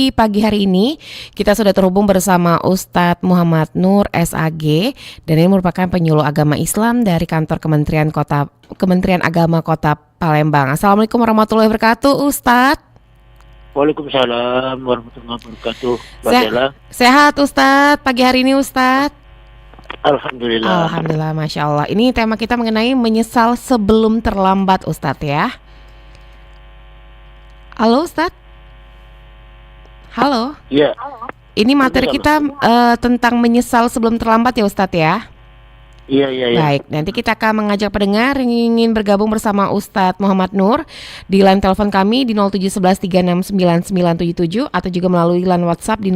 di pagi hari ini kita sudah terhubung bersama Ustadz Muhammad Nur SAG dan ini merupakan penyuluh agama Islam dari kantor Kementerian Agama Kota Palembang. Assalamualaikum warahmatullahi wabarakatuh, Ustadz. Waalaikumsalam warahmatullahi wabarakatuh, Mbak Bella. Sehat Ustadz pagi hari ini Ustadz? Alhamdulillah. Alhamdulillah, Masya Allah. Ini tema kita mengenai menyesal sebelum terlambat Ustadz ya. Halo Ustadz. Halo. Ya. Ini materi kita tentang menyesal sebelum terlambat ya Ustadz ya. Iya. Baik, nanti kita akan mengajak pendengar yang ingin bergabung bersama Ustadz Muhammad Nur di line telepon kami di 0711369977 atau juga melalui line WhatsApp di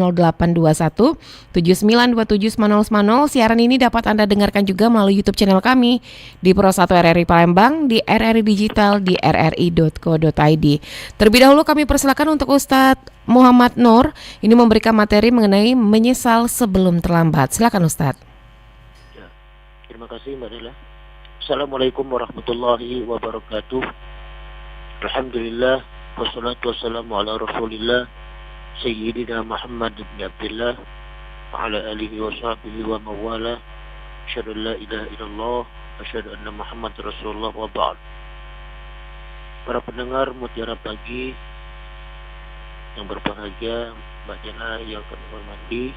082179271010. Siaran ini dapat Anda dengarkan juga melalui YouTube channel kami di Pro 1 RRI Palembang, di RRI Digital, di rri.co.id. Terlebih dahulu kami persilakan untuk Ustadz Muhammad Nur ini memberikan materi mengenai menyesal sebelum terlambat. Silakan Ustadz. Terima kasih Mbak Bella. Assalamualaikum warahmatullahi wabarakatuh. Alhamdulillah wassalatu wassalamu ala Rasulillah Sayyidina Muhammad bin Abdullah wa ala alihi wa sahbihi wa mawala. Asyhadu an la ilaha illallah wa asyhadu anna Muhammad Rasulullah wa ba'd. Para pendengar Mutiara Pagi yang berbahagia, Mbak Jana yang kami hormati,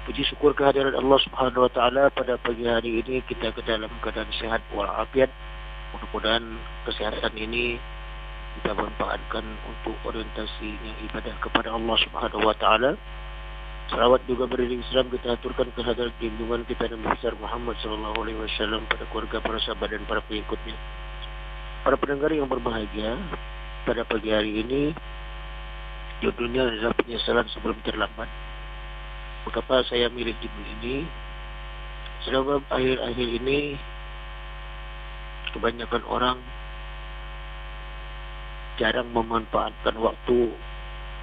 puji syukur kehadiran Allah Subhanahu wa taala pada pagi hari ini kita ke dalam keadaan sehat walafiat. Mudah-mudahan kesehatan ini kita manfaatkan untuk orientasinya ibadah kepada Allah Subhanahu wa taala. Salawat juga beriring Islam kita aturkan kehadiran junjungan kita Nabi besar Muhammad sallallahu alaihi wasallam pada keluarga, para sahabat dan para pengikutnya. Para pendengar yang berbahagia, pada pagi hari ini judulnya adalah penyesalan sebelum terlambat. Mengapa saya milih judul ini? Sebab akhir-akhir ini kebanyakan orang jarang memanfaatkan waktu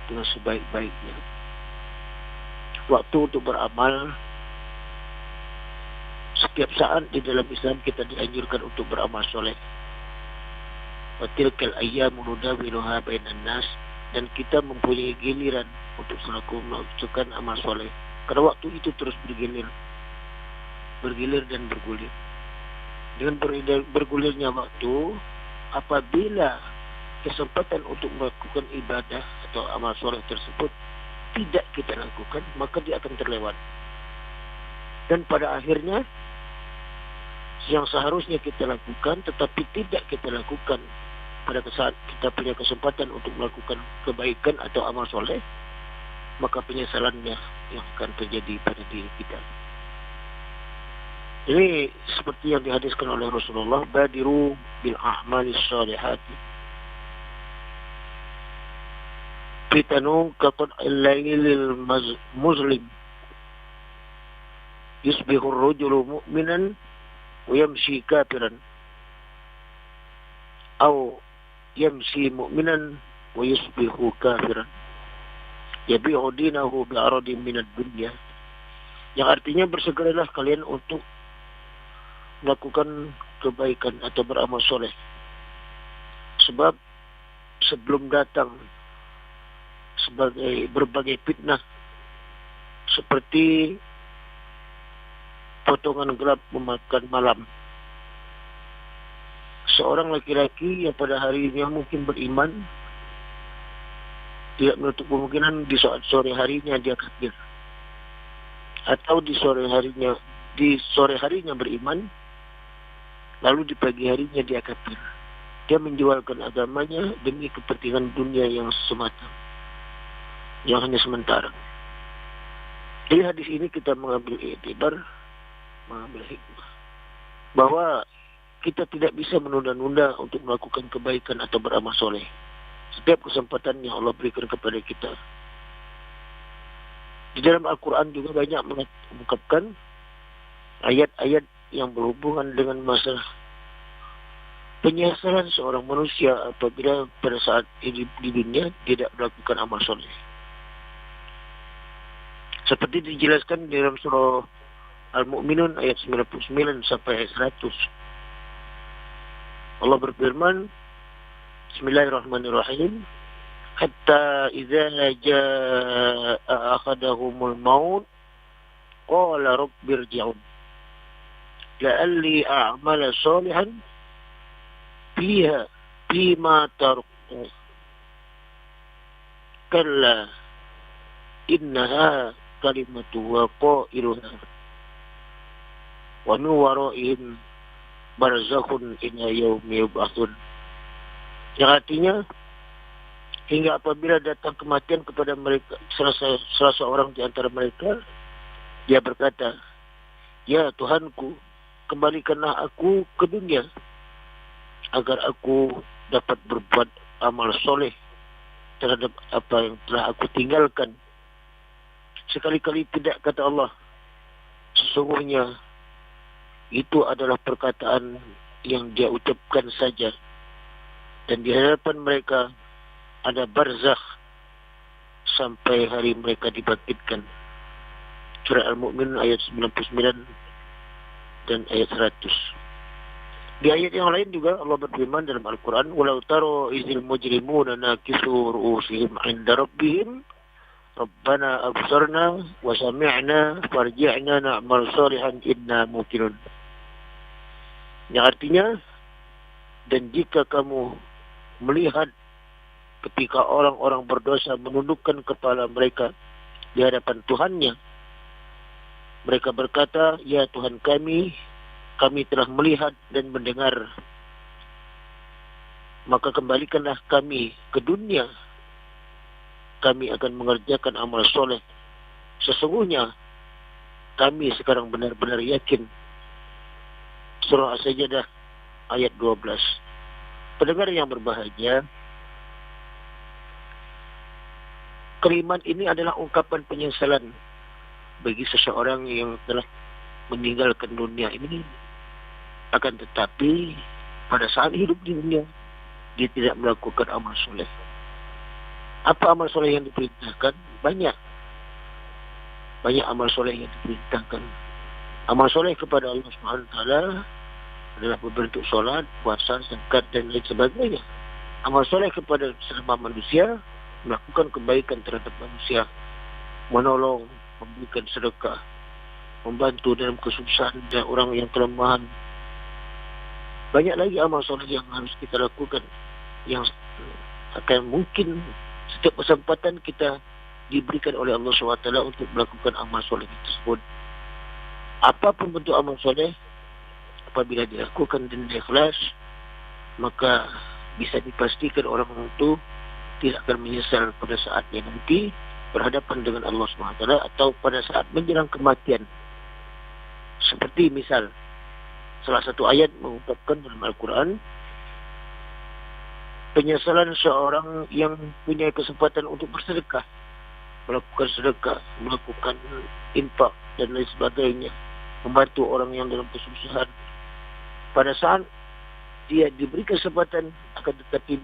dengan sebaik-baiknya. Waktu untuk beramal, setiap saat di dalam Islam kita dianjurkan untuk beramal soleh. Wa tilkal ayyamu nudawiluha bainan nas, dan kita mempunyai giliran untuk selalu melakukan amal soleh. Karena waktu itu terus bergilir dan bergulir. Dengan bergulirnya waktu, apabila kesempatan untuk melakukan ibadah atau amal soleh tersebut tidak kita lakukan, maka dia akan terlewat. Dan pada akhirnya, yang seharusnya kita lakukan tetapi tidak kita lakukan pada saat kita punya kesempatan untuk melakukan kebaikan atau amal soleh, maka penyesalannya yang akan terjadi pada diri kita. Ini seperti yang dihadiskan oleh Rasulullah, badiru bil a'malis salihati fitanu kaqat'il lailil muzlim yusbihu ar-rajulu mu'minan wa yamshi kafiran aw yamshi mu'minan wa yusbihu kafiran yabi'u dinahu bi'aradin minad dunya, yang artinya bersegeralah kalian untuk melakukan kebaikan atau beramal soleh, sebab sebelum datang sebagai berbagai fitnah seperti potongan gelap memakan malam. Seorang laki-laki yang pada harinya mungkin beriman, tidak menutup kemungkinan di saat sore harinya dia kafir, atau di sore harinya beriman, lalu di pagi harinya dia kafir. Dia menjualkan agamanya demi kepentingan dunia yang semata, yang hanya sementara. Dari hadis ini kita mengambil iktibar, mengambil hikmah, bahwa kita tidak bisa menunda-nunda untuk melakukan kebaikan atau beramal soleh. Setiap kesempatan yang Allah berikan kepada kita. Di dalam Al-Quran juga banyak mengungkapkan ayat-ayat yang berhubungan dengan masalah penyesalan seorang manusia apabila pada saat hidup di dunia tidak melakukan amal soleh. Seperti dijelaskan di dalam surah Al-Mu'minun ayat 99 sampai ayat 100. Allah berfirman, Bismillahirrahmanirrahim. hatta idza jaa akhadahumul maut qala rabbirji'un la'alli a'mala shalihan fima taraktu kalla innaha kalimatu wa qailuha wa min waraihim barzakhun ila yaumi yub'atsun. Yang artinya, hingga apabila datang kematian kepada mereka, salah seorang di antara mereka, dia berkata, ya Tuhanku, kembalikanlah aku ke dunia agar aku dapat berbuat amal soleh terhadap apa yang telah aku tinggalkan. Sekali-kali tidak, kata Allah. Sesungguhnya itu adalah perkataan yang dia ucapkan saja. Dan di hadapan mereka ada barzakh sampai hari mereka dibangkitkan. Surah Al-Mu'min ayat 99 dan ayat 100. Di ayat yang lain juga Allah berfirman dalam Al-Quran, walau taro izil mujrimuna nakisu ru'usihim 'inda rabbihim rabbana absarna wa sami'na farji'na na'mal salihan inna muqinun. Yang artinya, dan jika kamu melihat ketika orang-orang berdosa menundukkan kepala mereka di hadapan Tuhannya, mereka berkata, ya Tuhan kami telah melihat dan mendengar, maka kembalikanlah kami ke dunia, kami akan mengerjakan amal soleh. Sesungguhnya kami sekarang benar-benar yakin. Surah As-Sajdah ayat 12. Pendengar yang berbahagia, kalimat ini adalah ungkapan penyesalan bagi seseorang yang telah meninggalkan dunia ini. Akan tetapi pada saat hidup di dunia, dia tidak melakukan amal soleh. Apa amal soleh yang diperintahkan? Banyak amal soleh yang diperintahkan. Amal soleh kepada Allah SWT adalah berbentuk solat, puasa, zakat dan lain sebagainya. Amal soleh kepada sesama manusia, melakukan kebaikan terhadap manusia, menolong, memberikan sedekah, membantu dalam kesusahan dan orang yang kelemahan. Banyak lagi amal soleh yang harus kita lakukan, yang akan mungkin setiap kesempatan kita diberikan oleh Allah SWT untuk melakukan amal soleh tersebut. Apapun bentuk amal soleh, apabila dilakukan dengan ikhlas, maka bisa dipastikan orang itu tidak akan menyesal pada saatnya nanti berhadapan dengan Allah SWT atau pada saat menjelang kematian. Seperti misal, salah satu ayat mengungkapkan dalam Al-Quran, penyesalan seorang yang punya kesempatan untuk bersedekah, melakukan sedekah, melakukan infak dan lain sebagainya, membantu orang yang dalam kesusahan. Pada saat dia diberi kesempatan, akan tetapi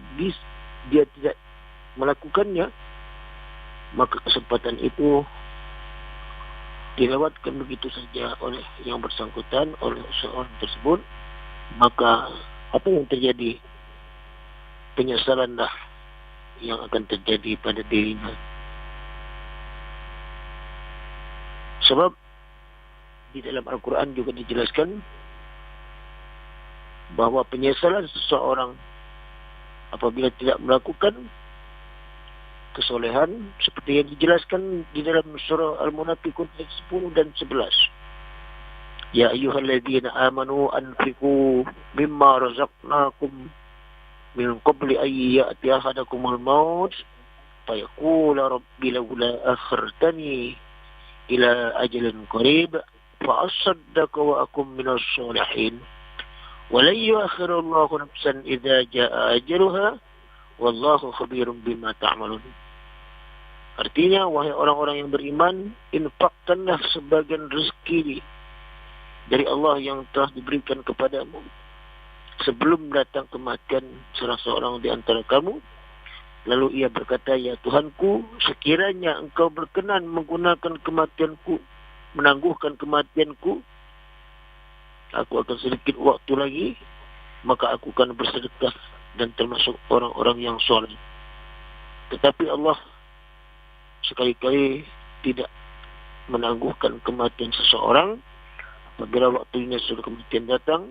dia tidak melakukannya, maka kesempatan itu dilewatkan begitu saja oleh yang bersangkutan, oleh seorang tersebut. Maka apa yang terjadi? Penyesalanlah yang akan terjadi pada dirinya. Sebab di dalam Al-Quran juga dijelaskan bahawa penyesalan seseorang apabila tidak melakukan kesolehan seperti yang dijelaskan di dalam surah Al-Munafiqun ayat 10 dan 11. Ya ayyuhalladzina amanu anfiqu mimma razaqnakum min qabli an ya'ti ahadakumul maut fayaqula rabbi laula akhartani ila ajalin qarib fa asaddaqa wa akum minas sholihin wa lan yu'akhirallahu nafsan idza jaa ajaluha wallahu khabirum bima ta'malun. Artinya, wahai orang-orang yang beriman, infakkanlah sebagian rezeki dari Allah yang telah diberikan kepadamu sebelum datang kematian salah seorang di antara kamu. Lalu ia berkata, ya Tuhanku, sekiranya engkau berkenan menggunakan kematianku, menangguhkan kematianku, aku akan sedikit waktu lagi, maka aku akan bersedekah dan termasuk orang-orang yang soleh. Tetapi Allah sekali-kali tidak menangguhkan kematian seseorang apabila waktunya sudah kematian datang,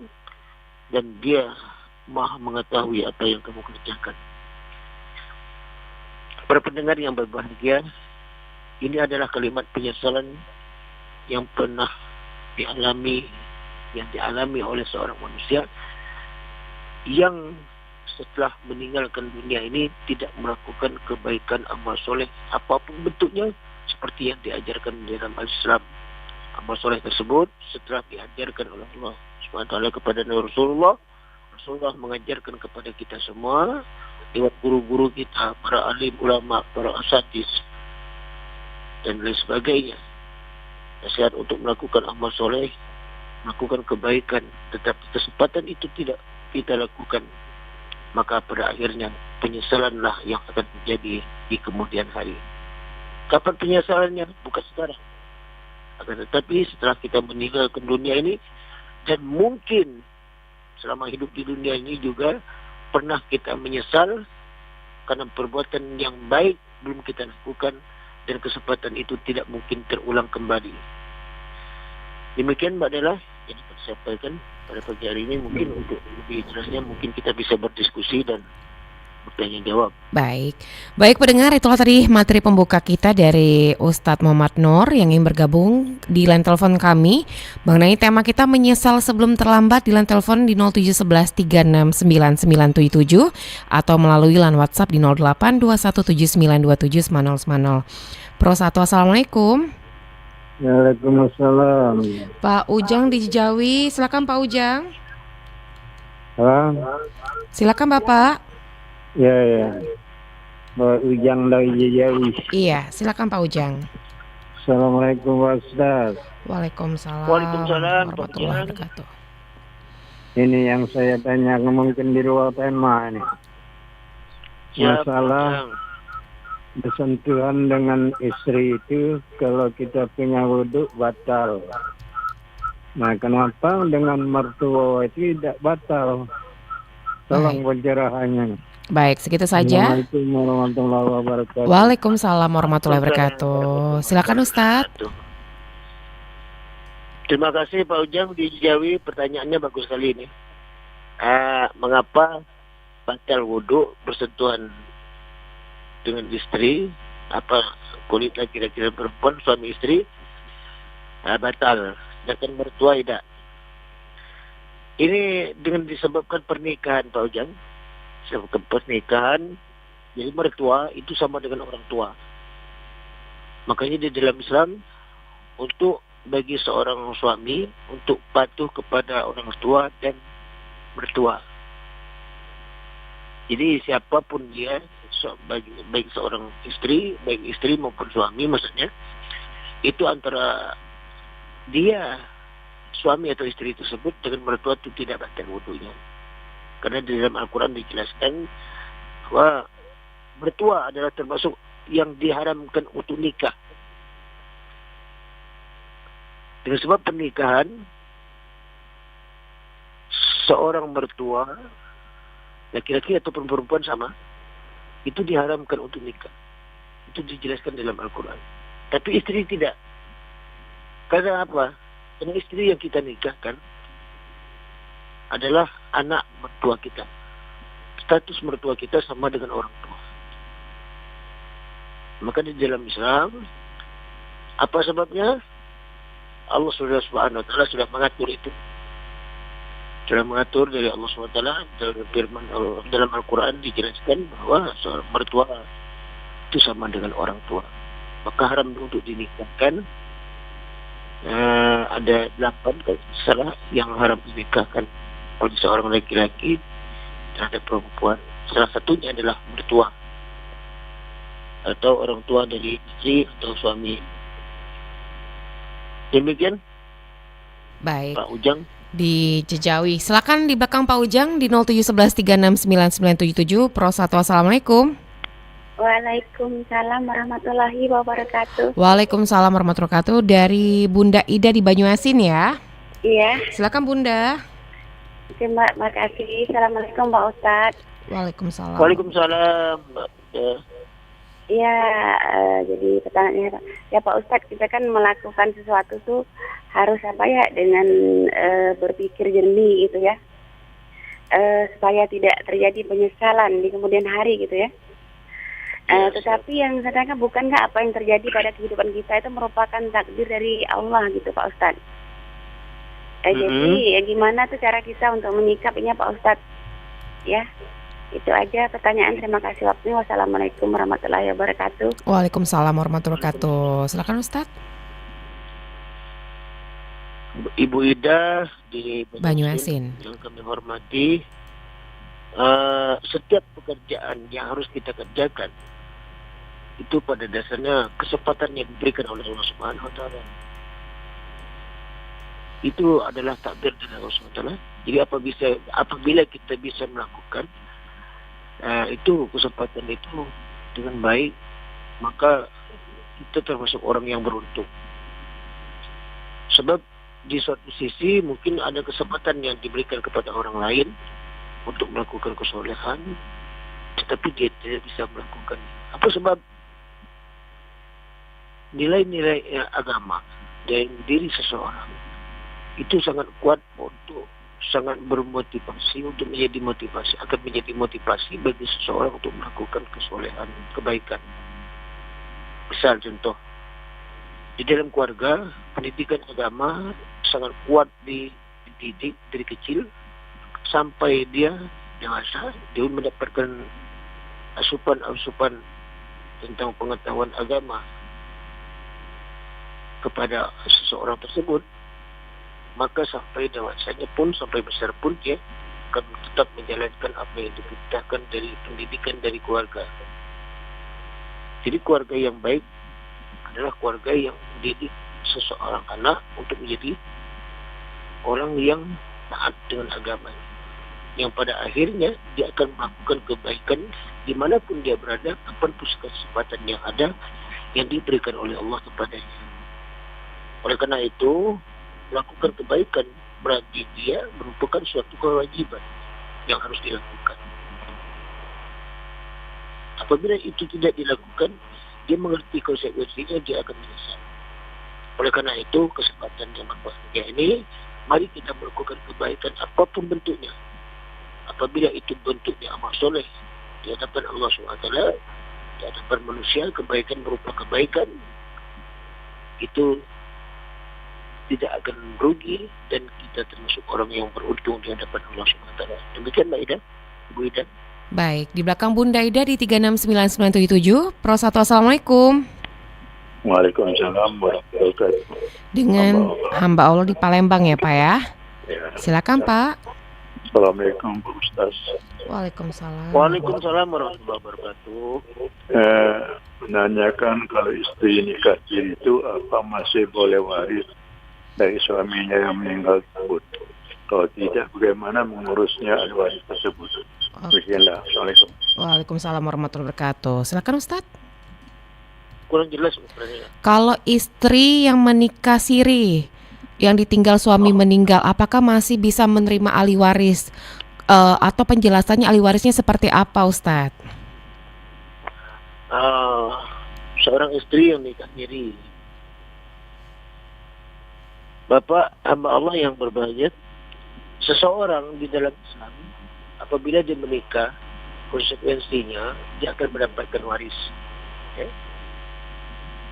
dan Dia Maha mengetahui apa yang kamu kerjakan. Para pendengar yang berbahagia, ini adalah kalimat penyesalan yang pernah dialami oleh seorang manusia yang setelah meninggalkan dunia ini tidak melakukan kebaikan amal soleh apapun bentuknya, seperti yang diajarkan dalam Al-Islam. Amal soleh tersebut setelah diajarkan oleh Allah SWT kepada Rasulullah mengajarkan kepada kita semua lewat guru-guru kita, para alim ulama, para asatidz dan lain sebagainya. Nasihat untuk melakukan amal soleh, melakukan kebaikan, tetapi kesempatan itu tidak kita lakukan, maka pada akhirnya penyesalanlah yang akan terjadi di kemudian hari. Kapan penyesalannya? Bukan sekarang, akan tetapi setelah kita meninggalkan dunia ini, dan mungkin selama hidup di dunia ini juga pernah kita menyesal karena perbuatan yang baik belum kita lakukan, dan kesempatan itu tidak mungkin terulang kembali. Demikian Mbak Dela yang dapat saya sampaikan pada pagi hari ini. Mungkin untuk lebih jelasnya mungkin kita bisa berdiskusi dan bertanya jawab. Baik pendengar, itulah tadi materi pembuka kita dari Ustadz Muhammad Nur yang ingin bergabung di line telepon kami mengenai tema kita menyesal sebelum terlambat di line telepon di 0711 369977 atau melalui line WhatsApp di 0821792790. Pro 1, assalamualaikum. Waalaikumsalam. Pak Ujang di Cijawi, silakan Pak Ujang. Silakan Bapak. Ya. Pak Ujang dari Cijawi. Iya, silakan Pak Ujang. Assalamualaikum Pak Ustaz. Waalaikumsalam warahmatullahi wabarakatuh. Ini yang saya tanya mungkin di luar tema ini. Masalah bersentuhan dengan istri itu kalau kita punya wudhu batal. Nah, kenapa dengan mertua itu tidak batal? Tolong pencerahannya. Baik, segitu saja. Assalamualaikum warahmatullahi wabarakatuh. Waalaikumsalam warahmatullahi wabarakatuh. Silakan Ustaz. Terima kasih Pak Ujang di Cijawi, pertanyaannya bagus sekali ini. Mengapa batal wudhu bersentuhan dengan istri, apa kulit laki-laki dan perempuan suami istri batal, sedangkan mertua tidak? Ini dengan disebabkan pernikahan Pak Ujang. Sebabkan pernikahan, jadi mertua itu sama dengan orang tua. Makanya di dalam Islam, untuk bagi seorang suami untuk patuh kepada orang tua dan mertua. Jadi siapapun dia, baik seorang istri, baik istri maupun suami maksudnya, itu antara dia, suami atau istri tersebut dengan mertua itu tidak batal wudunya. Karena di dalam Al-Quran dijelaskan bahwa mertua adalah termasuk yang diharamkan untuk nikah. Dengan sebab pernikahan, seorang mertua, laki-laki atau perempuan sama, itu diharamkan untuk nikah. Itu dijelaskan dalam Al-Quran. Tapi istri tidak. Karena apa? Karena istri yang kita nikahkan adalah anak mertua kita. Status mertua kita sama dengan orang tua. Maka di dalam Islam, apa sebabnya? Allah Subhanahu wa taala sudah mengatur itu. Sudah mengatur dari Allah Subhanahu wa taala dalam firman dalam Al-Quran dijelaskan bahwa seorang mertua itu sama dengan orang tua. Maka haram untuk dinikahkan. Ada 8 salah yang haram dinikahkan oleh seorang laki-laki terhadap perempuan. Salah satunya adalah mertua atau orang tua dari istri atau suami. Demikian. Baik. Pak Ujang di Cijawi. Silakan di belakang Pak Ujang di 0711369977. Pro 1, assalamualaikum. Waalaikumsalam warahmatullahi wabarakatuh. Waalaikumsalam warahmatullahi wabarakatuh. Dari Bunda Ida di Banyuasin ya. Iya. Silakan Bunda. Terima kasih. Assalamualaikum Pak Ustadz. Waalaikumsalam. Waalaikumsalam Mbak. Ya, jadi pertanyaannya ya Pak Ustadz, kita kan melakukan sesuatu tuh harus apa ya dengan berpikir jernih gitu ya, supaya tidak terjadi penyesalan di kemudian hari gitu ya. Tetapi yang saya tanyakan, bukankah apa yang terjadi pada kehidupan kita itu merupakan takdir dari Allah gitu Pak Ustadz? Jadi gimana tuh cara kita untuk menyikapinya Pak Ustadz? Ya, itu aja pertanyaan. Terima kasih waktunya. Wassalamualaikum warahmatullahi wabarakatuh. Waalaikumsalam warahmatullahi wabarakatuh. Silakan Ustadz. Ibu Ida di Banyuasin yang kami hormati, setiap pekerjaan yang harus kita kerjakan itu pada dasarnya kesempatan yang diberikan oleh Allah Subhanahu Wa Taala. Itu adalah takdir dari Allah Subhanahu Wa Taala. Jadi apabila kita bisa melakukan itu kesempatan itu dengan baik, maka kita termasuk orang yang beruntung. Sebab di suatu sisi mungkin ada kesempatan yang diberikan kepada orang lain untuk melakukan kesolehan, tetapi dia tidak bisa melakukan. Apa sebab? Nilai-nilai agama dan diri seseorang itu sangat kuat untuk sangat bermotivasi untuk menjadi motivasi, akan menjadi motivasi bagi seseorang untuk melakukan kesolehan, kebaikan. Misal contoh, di dalam keluarga pendidikan agama sangat kuat dididik dari kecil sampai dia dewasa, dia mendapatkan asupan-asupan tentang pengetahuan agama kepada seseorang tersebut, maka sampai dewasanya pun, sampai besar pun dia akan tetap menjalankan apa yang diperintahkan dari pendidikan dari keluarga. Jadi keluarga yang baik adalah keluarga yang mendidik seseorang anak untuk menjadi orang yang taat dengan agamanya, yang pada akhirnya dia akan melakukan kebaikan dimanapun dia berada, kapanpun kesempatan yang ada yang diberikan oleh Allah kepadanya. Oleh karena itu, melakukan kebaikan bagi dia merupakan suatu kewajiban yang harus dilakukan. Apabila itu tidak dilakukan, dia mengerti konsekuensinya, dia akan menyesal. Oleh karena itu, kesempatan yang berbahagia ini, mari kita melakukan kebaikan apapun bentuknya. Apabila itu bentuknya amal soleh di hadapan Allah SWT, di hadapan manusia, kebaikan berupa kebaikan, itu tidak akan rugi dan kita termasuk orang yang beruntung di hadapan Allah SWT. Demikian Mbak Ida, Ibu Ida. Baik, di belakang Bunda Ida di 369977. Pro 1, Assalamualaikum. Waalaikumsalam warahmatullahi wabarakatuh. Dengan hamba Allah di Palembang ya Pak ya. Ya. Silakan Pak. Assalamualaikum Pak Ustaz. Waalaikumsalam. Waalaikumsalam warahmatullahi wabarakatuh. Menanyakan kalau istri nikah siri itu apa masih boleh waris dari suaminya yang meninggal tersebut? Kalau tidak, bagaimana mengurusnya ahli waris tersebut? Bismillah. Assalamualaikum. Waalaikumsalam warahmatullahi wabarakatuh. Silakan Ustadz. Kurang jelas pertanyaannya. Kalau istri yang menikah siri, yang ditinggal suami meninggal, apakah masih bisa menerima ahli waris? Atau penjelasannya ahli warisnya seperti apa Ustadz? Seorang istri yang nikah siri, Bapak hamba Allah yang berbahagia, seseorang di dalam Islam apabila dia menikah, konsekuensinya dia akan mendapatkan waris. Okay?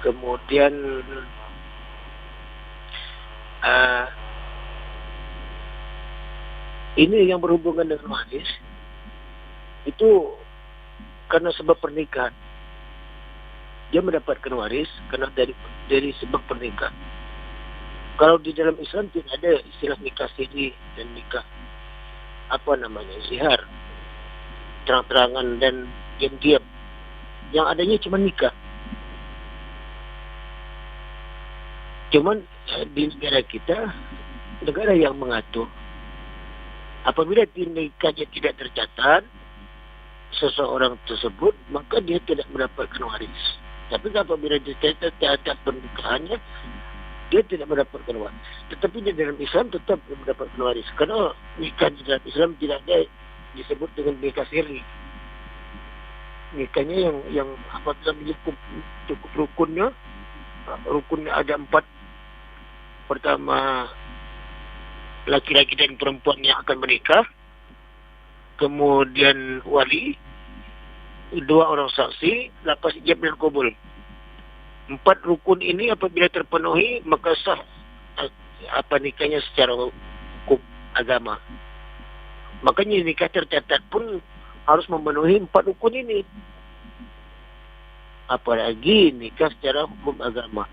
Kemudian ini yang berhubungan dengan waris itu karena sebab pernikahan. Dia mendapatkan waris karena dari sebab pernikahan. Kalau di dalam Islam tidak ada istilah nikah siri dan nikah zihar, terang-terangan dan diam-diam. Yang adanya cuma nikah. Cuman di negara kita, negara yang mengatur, apabila nikahnya tidak tercatat seseorang tersebut, maka dia tidak mendapatkan waris. Tapi apabila tercatat pernikahannya, dia tidak mendapatkan waris. Tetapi di dalam Islam tetap mendapatkan waris. Karena nikah di dalam Islam tidak ada disebut dengan nikah siri. nikahnya yang apabila cukup rukunnya ada 4. Pertama, laki-laki dan perempuan yang akan menikah, kemudian wali, 2 orang saksi, lapas ijab dan qabul. 4 rukun ini apabila terpenuhi maka sah nikahnya secara hukum agama. Makanya nikah tercatat pun harus memenuhi 4 rukun ini. Apalagi nikah secara hukum agama.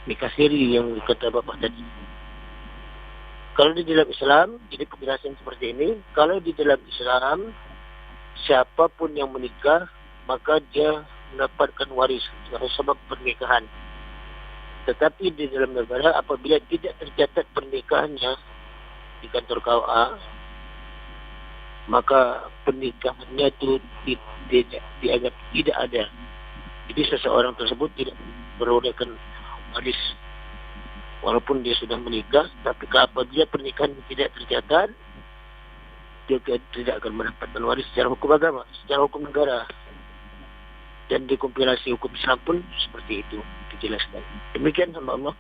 Nikah siri yang kata Bapak tadi. Kalau di dalam Islam, jadi penjelasan seperti ini, kalau di dalam Islam, siapapun yang menikah, maka dia mendapatkan waris sebagai sebab pernikahan. Tetapi di dalam negara, apabila tidak tercatat pernikahannya di kantor KUA, maka pernikahannya itu dianggap tidak ada. Jadi seseorang tersebut tidak berolehkan waris walaupun dia sudah menikah, tapi apabila pernikahan tidak tercatat, dia tidak akan mendapatkan waris secara hukum agama, secara hukum negara. Dan di kompilasi hukum Islam pun seperti itu dijelaskan. Demikian hamba Allah.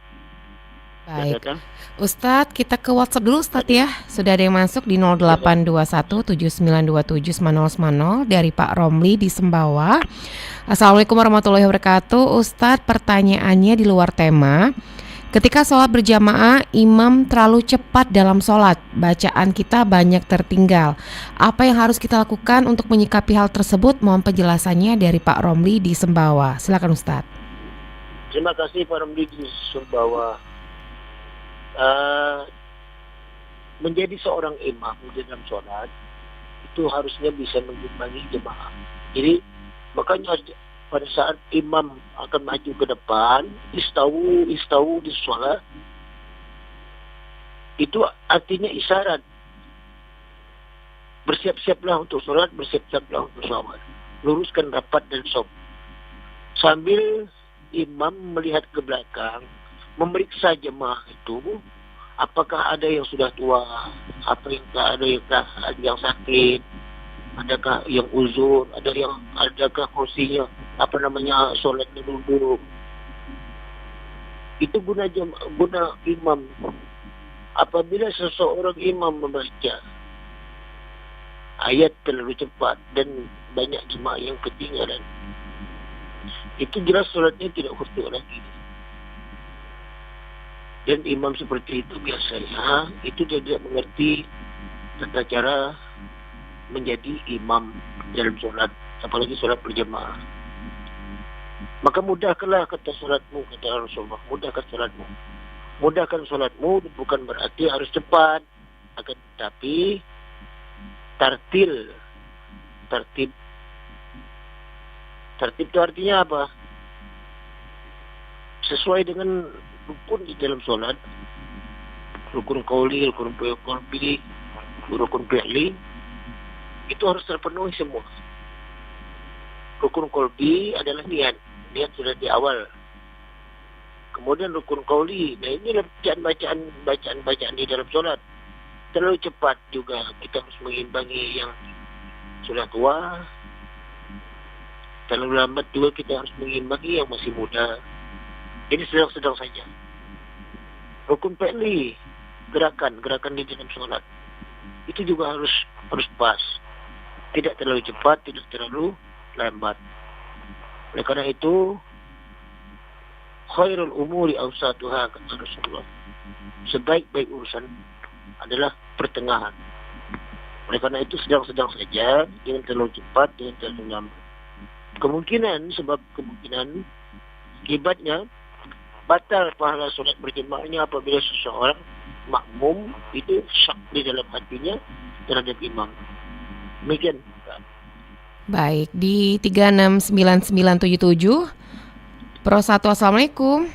Baik, Ustadz, kita ke WhatsApp dulu Ustadz ya. Sudah ada yang masuk di 0821792790 dari Pak Romli di Sembawa. Assalamualaikum warahmatullahi wabarakatuh. Ustadz, pertanyaannya di luar tema. Ketika sholat berjamaah, imam terlalu cepat dalam sholat, bacaan kita banyak tertinggal. Apa yang harus kita lakukan untuk menyikapi hal tersebut? Mohon penjelasannya dari Pak Romli di Sembawa. Silakan Ustadz. Terima kasih Pak Romli di Sembawa. Menjadi seorang imam di dalam sholat itu harusnya bisa mengimbangi jemaah. Jadi makanya pada saat imam akan maju ke depan, istawu di sholat, itu artinya isyarat. Bersiap-siaplah untuk sholat, bersiap-siaplah untuk sholat. Luruskan rapat dan shaf. Sambil imam melihat ke belakang, memeriksa jemaah itu, apakah ada yang sudah tua, ada yang sakit, adakah yang uzur, adakah kursinya sholatnya duduk. Itu guna imam. Apabila seseorang imam membaca ayat terlalu cepat dan banyak jemaah yang ketinggalan, itu jelas sholatnya tidak khusyuk lagi. Dan imam seperti itu biasanya itu dia tidak mengerti tata cara menjadi imam dalam sholat, apalagi sholat berjamaah. Maka mudahkanlah kata sholatmu, kata Rasulullah, mudahkan sholatmu. Mudahkan sholatmu bukan berarti harus cepat, akan tetapi tertib itu artinya apa? Sesuai dengan rukun di dalam sholat, rukun qauli, rukun qalbi, rukun fi'li, itu harus terpenuhi semua. Rukun qalbi adalah niat sudah di awal. Kemudian rukun qauli, nah ini bacaan di dalam sholat. Terlalu cepat juga, kita harus mengimbangi yang sudah tua. Terlalu lambat juga kita harus mengimbangi yang masih muda. Jadi sedang-sedang saja. Rukun fi'li, gerakan di dalam sholat, itu juga harus pas. Tidak terlalu cepat, tidak terlalu lambat. Oleh karena itu, khairul umuri awsatuha, kata Rasulullah. Sebaik-baik urusan adalah pertengahan. Oleh karena itu sedang-sedang saja, jangan terlalu cepat, jangan terlalu lambat. Kemungkinan akibatnya batal pahala sholat berjemaahnya apabila seseorang makmum itu syak di dalam hatinya terhadap imam. Demikian. Baik, di 369977 Pro 1, Assalamualaikum.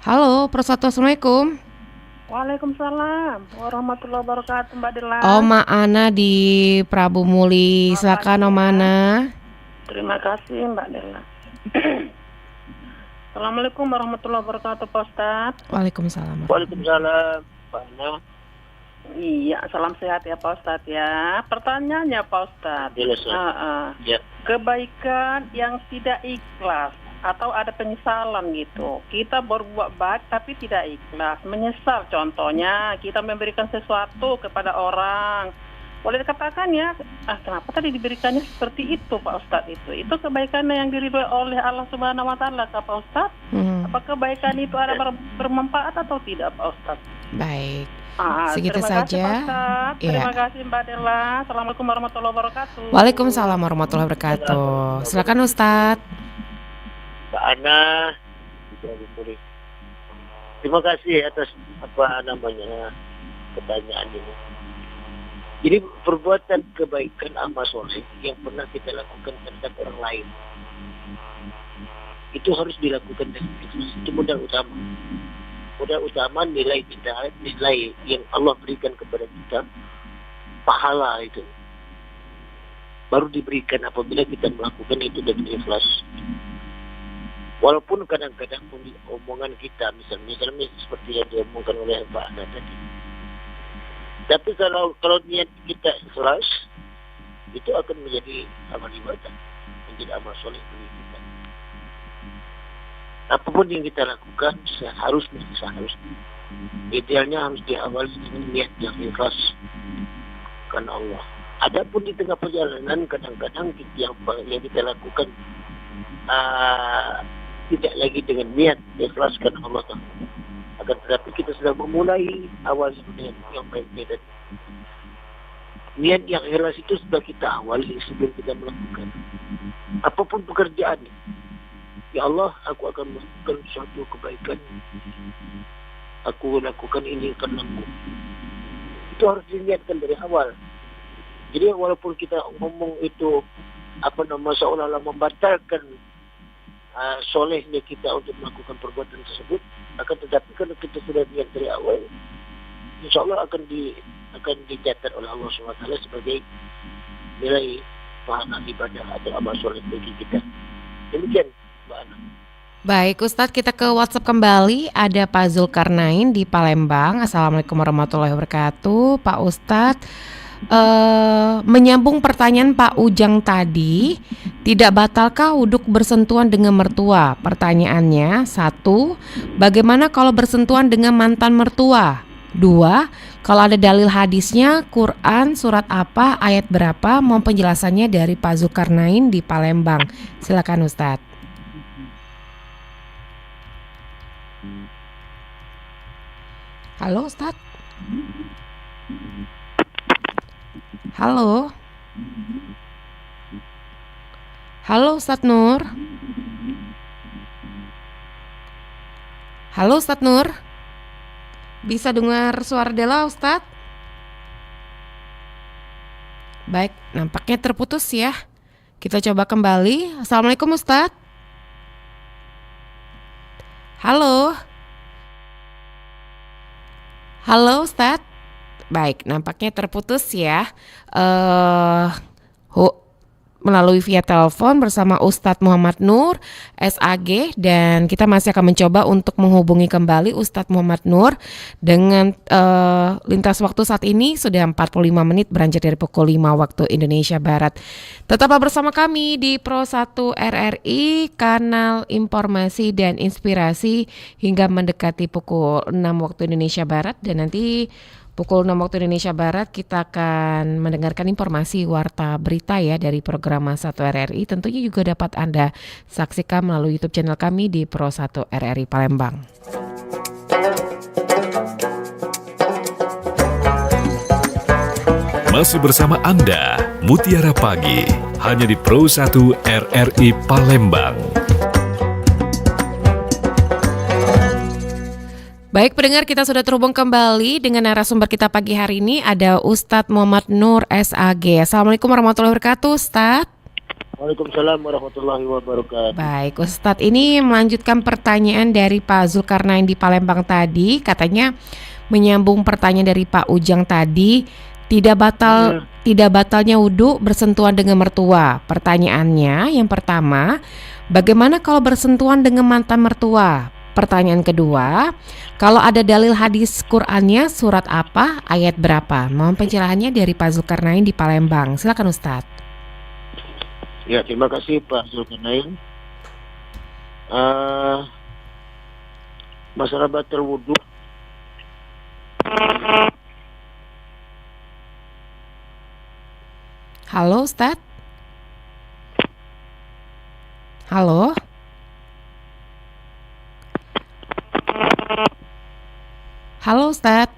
Halo, Pro 1, Assalamualaikum. Waalaikumsalam warahmatullahi wabarakatuh, Mbak Dela. Oma Ana di Prabu Muli. Silakan Oma Ana. Terima kasih Mbak Dela. Assalamualaikum warahmatullahi wabarakatuh, Pak Ustadz. Waalaikumsalam. Waalaikumsalam, Pak Ana. Iya, salam sehat ya Pak Ustadz ya. Pertanyaannya Pak Ustadz, Jelas, ya. kebaikan yang tidak ikhlas atau ada penyesalan gitu. Kita berbuat baik tapi tidak ikhlas, menyesal. Contohnya kita memberikan sesuatu kepada orang. Boleh dikatakan ya, kenapa tadi diberikannya seperti itu Pak Ustadz itu? Itu kebaikan yang diridhoi oleh Allah Subhanahu Wa Taala Pak Ustadz? Apa kebaikan itu ada bermanfaat atau tidak Pak Ustadz? Baik. Segitu Terima kasih, saja. Pak Ustadz. Iya. Terima kasih Mbak Della. Assalamualaikum warahmatullahi wabarakatuh. Waalaikumsalam warahmatullahi wabarakatuh. Silakan Ustadz. Mbak Ana, terima kasih atas pertanyaan ini. Jadi perbuatan kebaikan amal soleh yang pernah kita lakukan terhadap orang lain itu harus dilakukan dengan ikhlas. Itu modal utama. Modal utama nilai yang Allah berikan kepada kita, pahala itu baru diberikan apabila kita melakukan itu dengan ikhlas. Walaupun kadang-kadang omongan kita misalnya seperti yang diomongkan oleh Mbak Ana tadi. Tapi kalau niat kita ikhlas, itu akan menjadi amal ibadah, menjadi amal soleh bagi kita. Apapun yang kita lakukan seharusnya idealnya harus diawali dengan niat yang ikhlas karena Allah. Adapun di tengah perjalanan kadang-kadang yang kita lakukan tidak lagi dengan niat ikhlas karena Allah. Akan tetapi kita sudah memulai awal dengan yang baik-baik. Niat yang ikhlas itu sudah kita awali sebelum kita melakukan apapun pekerjaannya. Ya Allah, aku akan melakukan suatu kebaikan. Aku lakukan ini karenamu. Itu harus diniatkan dari awal. Jadi walaupun kita ngomong itu seolah-olah membatalkan solehnya kita untuk melakukan perbuatan tersebut, akan tetapi kalau kita sudah niat dari awal, insya Allah akan dicatat oleh Allah SWT sebagai nilai pahala ibadah atau amal soleh bagi kita. Demikian, Mbak Ana. Baik Ustadz, kita ke WhatsApp kembali. Ada Pak Zulkarnain di Palembang. Assalamualaikum warahmatullahi wabarakatuh. Pak Ustadz, menyambung pertanyaan Pak Ujang tadi, tidak batalkah wuduk bersentuhan dengan mertua? Pertanyaannya, 1, bagaimana kalau bersentuhan dengan mantan mertua? 2, kalau ada dalil hadisnya, Quran, surat apa, ayat berapa? Mohon penjelasannya dari Pak Zulkarnain di Palembang. Silakan Ustadz. Halo Ustadz. Halo. Halo Ustadz Nur. Halo Ustadz Nur. Bisa dengar suara Della Ustadz? Baik, nampaknya terputus ya. Kita coba kembali. Assalamualaikum Ustadz. Halo. Halo Ustadz. Baik, nampaknya terputus ya. Melalui via telepon bersama Ustadz Muhammad Nur SAG, dan kita masih akan mencoba untuk menghubungi kembali Ustadz Muhammad Nur dengan lintas waktu saat ini sudah 45 menit beranjak dari pukul 5 waktu Indonesia Barat. Tetaplah bersama kami di Pro 1 RRI, kanal informasi dan inspirasi hingga mendekati pukul 6 waktu Indonesia Barat, dan nanti pukul 6 waktu Indonesia Barat kita akan mendengarkan informasi warta berita ya dari program 1 RRI. Tentunya juga dapat Anda saksikan melalui YouTube channel kami di Pro 1 RRI Palembang. Masih bersama Anda, Mutiara Pagi, hanya di Pro 1 RRI Palembang. Baik pendengar, kita sudah terhubung kembali dengan narasumber kita pagi hari ini, ada Ustadz Muhammad Nur SAG. Assalamualaikum warahmatullahi wabarakatuh Ustadz. Waalaikumsalam warahmatullahi wabarakatuh. Baik Ustadz, ini melanjutkan pertanyaan dari Pak Zulkarnain di Palembang tadi. Katanya menyambung pertanyaan dari Pak Ujang tadi, tidak batalnya wudhu bersentuhan dengan mertua. Pertanyaannya yang pertama, bagaimana kalau bersentuhan dengan mantan mertua? pertanyaan kedua, kalau ada dalil hadis Qur'annya surat apa, ayat berapa? Mohon pencerahannya dari Pak Zulkarnain di Palembang. Silakan Ustadz. Ya, terima kasih Pak Zulkarnain. Masalah batal wudhu. Halo Ustadz. Halo. Halo Ustadz.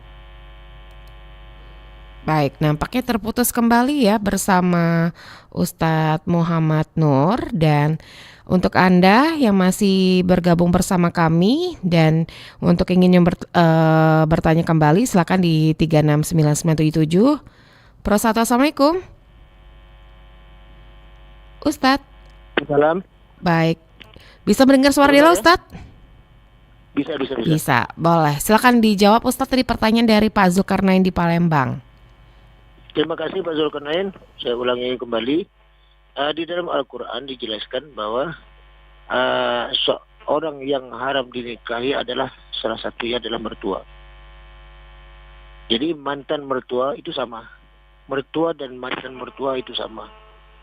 Baik, nampaknya terputus kembali ya bersama Ustadz Muhammad Nur. Dan untuk Anda yang masih bergabung bersama kami dan untuk ingin yang bertanya kembali, silakan di 369977. Pro 1, Assalamualaikum Ustadz. Salam. Baik, bisa mendengar suara Dela Ustadz? Bisa. Boleh, silakan dijawab Ustadz dari pertanyaan dari Pak Zulkarnain di Palembang. Terima kasih Pak Zulkarnain. Saya ulangi kembali. Di dalam Al-Quran dijelaskan bahwa seorang yang haram dinikahi adalah salah satunya adalah mertua. Jadi mantan mertua itu sama. Mertua dan mantan mertua itu sama.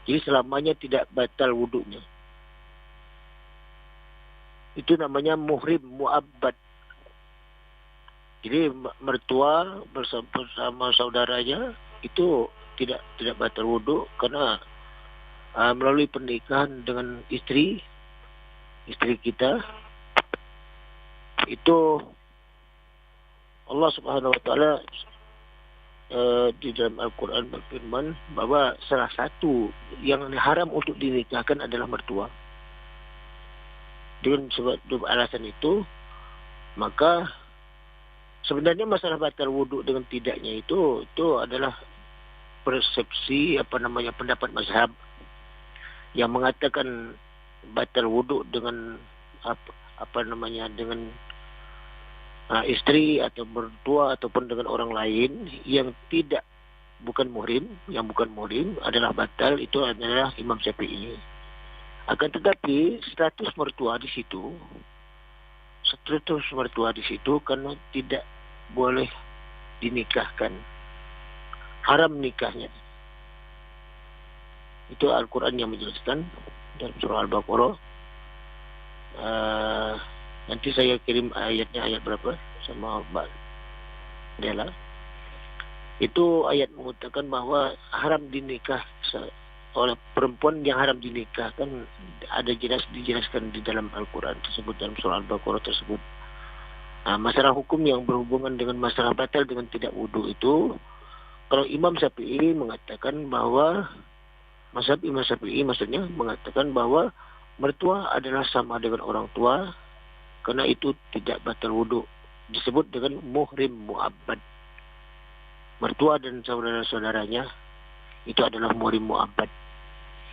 Jadi selamanya tidak batal wudunya. Itu namanya muhrim mu'abbad. Jadi mertua bersama saudaranya itu tidak batal wudu karena melalui pernikahan dengan istri kita itu Allah Subhanahu wa taala di dalam Al-Quran berfirman bahwa salah satu yang haram untuk dinikahkan adalah mertua. Dengan sebab alasan itu, maka sebenarnya masalah batal wudhu dengan tidaknya itu adalah persepsi pendapat mazhab yang mengatakan batal wudhu dengan dengan istri atau mertua ataupun dengan orang lain yang bukan muhrim adalah batal. Itu adalah Imam Syafi'i. Akan tetapi status mertua di situ karena tidak boleh dinikahkan, haram nikahnya. Itu Al-Quran yang menjelaskan dalam surah Al-Baqarah. Nanti saya kirim ayatnya, ayat berapa sama Mbak Dela. Itu ayat mengatakan bahwa haram dinikah oleh perempuan yang haram dinikahkan, ada dijelaskan di dalam Al-Quran tersebut, dalam surah Al-Baqarah tersebut. Masalah hukum yang berhubungan dengan masalah batal dengan tidak wudu itu, kalau Imam Syafi'i mengatakan bahwa mazhab Imam Syafi'i maksudnya mengatakan bahwa mertua adalah sama dengan orang tua, karena itu tidak batal wudu, disebut dengan muhrim mu'abbad. Mertua dan saudara-saudaranya itu adalah muhrim mu'abbad.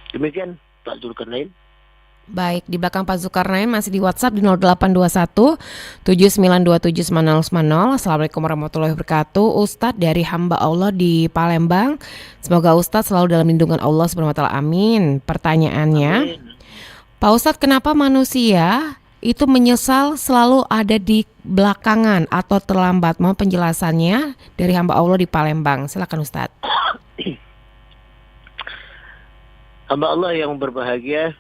Demikian Pak Zulkarnain. Baik, di belakang Pak Zulkarnain masih di WhatsApp di 0821 7927 9010. Assalamualaikum warahmatullahi wabarakatuh. Ustadz dari hamba Allah di Palembang. Semoga Ustadz selalu dalam lindungan Allah Subhanahu wa taala. Amin. Pertanyaannya, amin. Pak Ustadz, kenapa manusia itu menyesal selalu ada di belakangan atau terlambat? Mohon penjelasannya dari hamba Allah di Palembang. Silakan Ustadz. Hamba Allah yang berbahagia,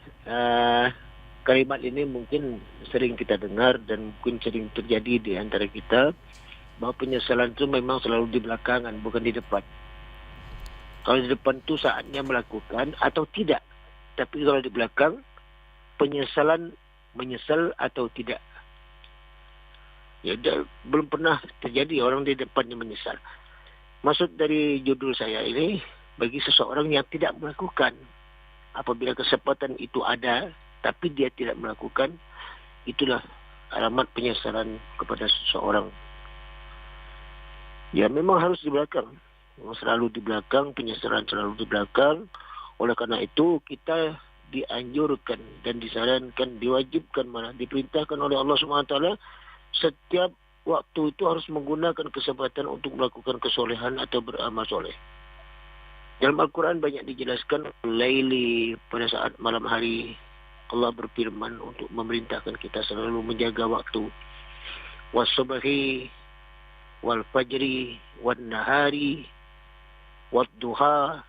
kalimat ini mungkin sering kita dengar dan mungkin sering terjadi di antara kita, bahwa penyesalan itu memang selalu di belakangan, bukan di depan. Kalau di depan itu saatnya melakukan atau tidak, tapi kalau di belakang penyesalan, menyesal atau tidak. Ya, belum pernah terjadi orang di depannya menyesal. Maksud dari judul saya ini, bagi seseorang yang tidak melakukan, apabila kesempatan itu ada tapi dia tidak melakukan, itulah alamat penyesalan kepada seseorang. Ya, memang harus di belakang, memang selalu di belakang, penyesalan selalu di belakang. Oleh karena itu kita dianjurkan dan disarankan, diwajibkan, malah diperintahkan oleh Allah SWT, setiap waktu itu harus menggunakan kesempatan untuk melakukan kesolehan atau beramal soleh. Dalam Al-Quran banyak dijelaskan laili, pada saat malam hari, Allah berfirman untuk memerintahkan kita selalu menjaga waktu. Was-subhi wal fajri wan nahari wad duha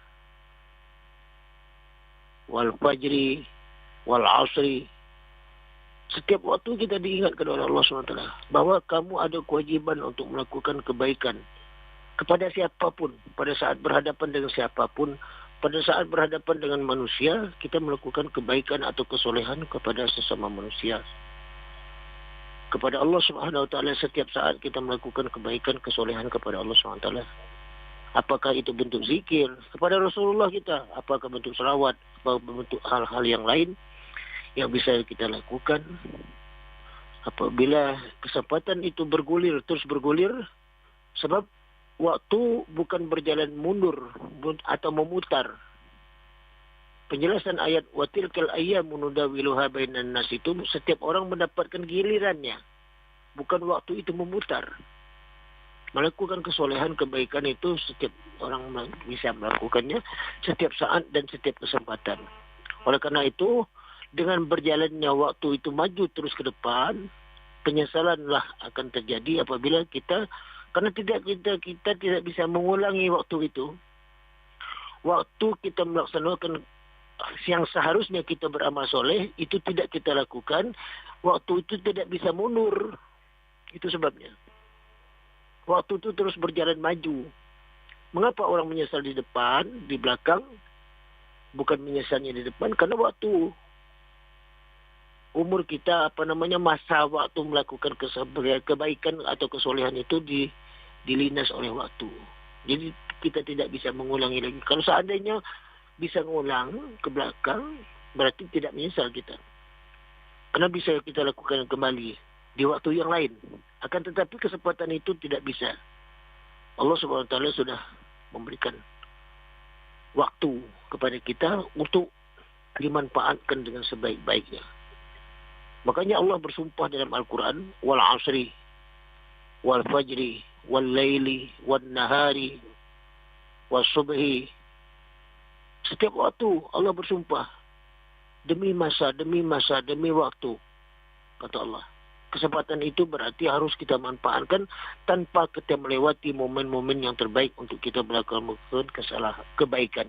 wal fajri wal asri. Setiap waktu kita diingatkan oleh Allah SWT bahawa kamu ada kewajiban untuk melakukan kebaikan kepada siapapun, pada saat berhadapan dengan siapapun, pada saat berhadapan dengan manusia, kita melakukan kebaikan atau kesolehan kepada sesama manusia. Kepada Allah SWT setiap saat kita melakukan kebaikan, kesolehan kepada Allah SWT. Apakah itu bentuk zikir kepada Rasulullah kita, apakah bentuk selawat, apakah bentuk hal-hal yang lain yang bisa kita lakukan. Apabila kesempatan itu terus bergulir, sebab waktu bukan berjalan mundur atau memutar. Penjelasan ayat watilkal ayyamu nudawiluha bainan nas itu setiap orang mendapatkan gilirannya, bukan waktu itu memutar. Melakukan kesolehan, kebaikan itu setiap orang bisa melakukannya setiap saat dan setiap kesempatan. Oleh karena itu, dengan berjalannya waktu itu maju terus ke depan, penyesalanlah akan terjadi apabila kita tidak bisa mengulangi waktu itu. Waktu kita melaksanakan yang seharusnya kita beramal soleh itu tidak kita lakukan, waktu itu tidak bisa mundur. Itu sebabnya. Waktu itu terus berjalan maju. Mengapa orang menyesal di depan, di belakang? Bukan menyesalnya di depan, karena waktu umur kita, masa waktu melakukan kebaikan atau kesolehan itu dilinas oleh waktu. Jadi kita tidak bisa mengulangi lagi. Kalau seandainya bisa mengulang ke belakang, berarti tidak menyesal kita. Karena bisa kita lakukan kembali di waktu yang lain. Akan tetapi kesempatan itu tidak bisa. Allah SWT sudah memberikan waktu kepada kita untuk dimanfaatkan dengan sebaik-baiknya. Makanya Allah bersumpah dalam Al-Quran, wal asri, wal fajri, wal laili, wal nahari, wal subhi. Setiap waktu Allah bersumpah. Demi masa, demi waktu. Kata Allah. Kesempatan itu berarti harus kita manfaatkan tanpa kita melewati momen-momen yang terbaik untuk kita melakukan kebaikan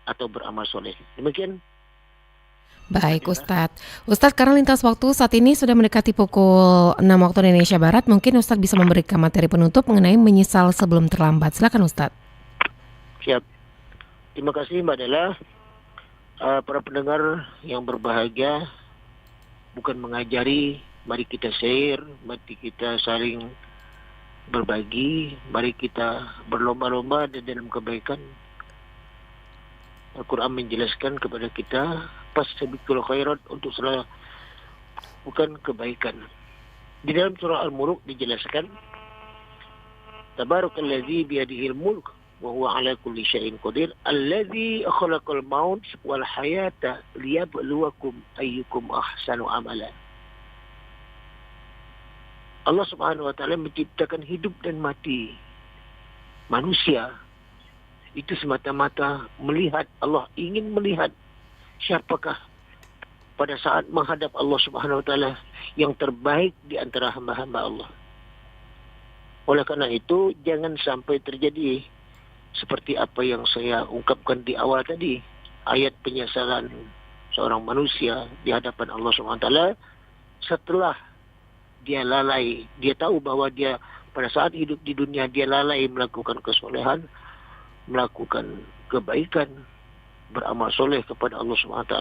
atau beramal soleh. Demikian. Baik Ustadz. Ustadz, karena lintas waktu saat ini sudah mendekati pukul 6 waktu Indonesia Barat, mungkin Ustadz bisa memberikan materi penutup mengenai menyesal sebelum terlambat. Silakan Ustadz. Siap. Terima kasih Mbak Della. Para pendengar yang berbahagia, bukan mengajari, mari kita share, mari kita saling berbagi, mari kita berlomba-lomba dalam kebaikan. Al-Quran menjelaskan kepada kita fastabiqul khairat, untuk selalu bukan kebaikan. Di dalam surah Al-Mulk dijelaskan Tabarakalladzi biyadihil mulk wa huwa ala kulli syai'in qadir alladzi khalaqal maut wal hayata liyabluwakum ayyukum ahsanu amala. Allah Subhanahu wa taala menciptakan hidup dan mati manusia itu semata-mata melihat, Allah ingin melihat siapakah pada saat menghadap Allah Subhanahu wa taala yang terbaik di antara hamba-hamba Allah. Oleh karena itu, jangan sampai terjadi seperti apa yang saya ungkapkan di awal tadi, ayat penyesalan seorang manusia di hadapan Allah Subhanahu wa taala setelah dia lalai, dia tahu bahwa dia pada saat hidup di dunia dia lalai melakukan kesolehan, melakukan kebaikan, beramal soleh kepada Allah SWT.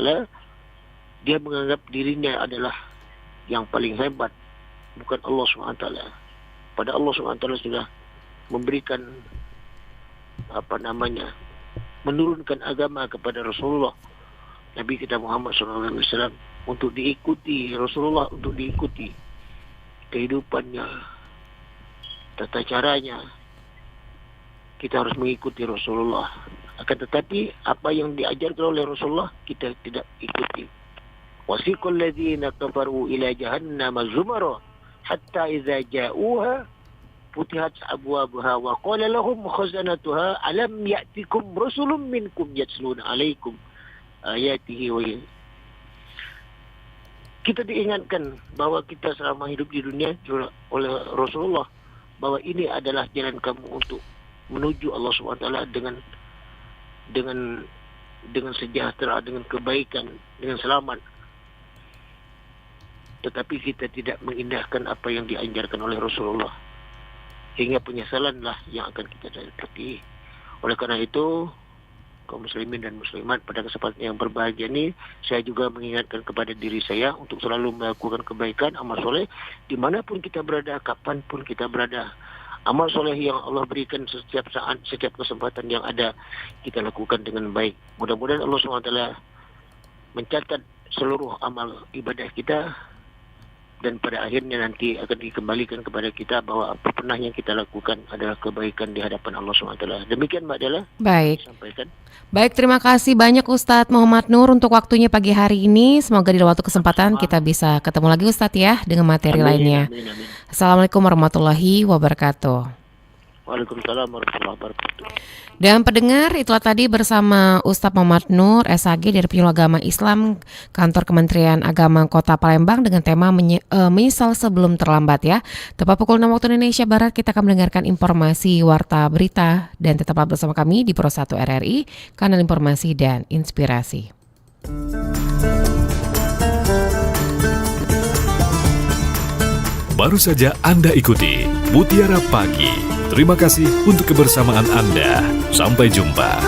Dia menganggap dirinya adalah yang paling hebat, bukan Allah SWT. Pada Allah SWT sudah memberikan menurunkan agama kepada Rasulullah Nabi kita Muhammad SAW untuk diikuti Rasulullah, untuk diikuti kehidupannya, tata caranya. Kita harus mengikuti Rasulullah. Akan tetapi apa yang diajarkan oleh Rasulullah kita tidak ikuti. Wasiqal ladzina kafaru ila jahannam zumara hatta idza ja'uha futihat abwabuha wa qala lahum khazanatuha alam ya'tikum rasulun minkum yatluna 'alaikum ayatihi wa kita diingatkan bahwa kita selama hidup di dunia oleh Rasulullah bahwa ini adalah jalan kamu untuk menuju Allah SWT dengan sejahtera, dengan kebaikan, dengan selamat. Tetapi kita tidak mengindahkan apa yang diajarkan oleh Rasulullah, hingga penyesalanlah yang akan kita dapati. Oleh karena itu, kaum muslimin dan muslimat, pada kesempatan yang berbahagia ini, saya juga mengingatkan kepada diri saya untuk selalu melakukan kebaikan, amal soleh, dimanapun kita berada, kapanpun kita berada. Amal soleh yang Allah berikan setiap saat, setiap kesempatan yang ada, kita lakukan dengan baik. Mudah-mudahan Allah SWT mencatat seluruh amal ibadah kita, dan pada akhirnya nanti akan dikembalikan kepada kita bahwa apa pernah yang kita lakukan adalah kebaikan di hadapan Allah SWT. Demikian Mbak Della. Baik. Sampaikan. Baik, terima kasih banyak Ustadz Muhammad Nur untuk waktunya pagi hari ini. Semoga di waktu kesempatan kita bisa ketemu lagi Ustadz ya dengan materi lainnya. Amin, amin. Assalamualaikum warahmatullahi wabarakatuh. Waalaikumsalam warahmatullahi wabarakatuh. Dan pendengar, itulah tadi bersama Ustadz Muhammad Nur, SAG dari Penyuluh Agama Islam, Kantor Kementerian Agama Kota Palembang dengan tema menyesal sebelum terlambat ya. Tepat pukul 6 waktu Indonesia Barat kita akan mendengarkan informasi warta berita dan tetaplah bersama kami di Pro 1 RRI, kanal informasi dan inspirasi. Baru saja Anda ikuti Mutiara Pagi. Terima kasih untuk kebersamaan Anda. Sampai jumpa.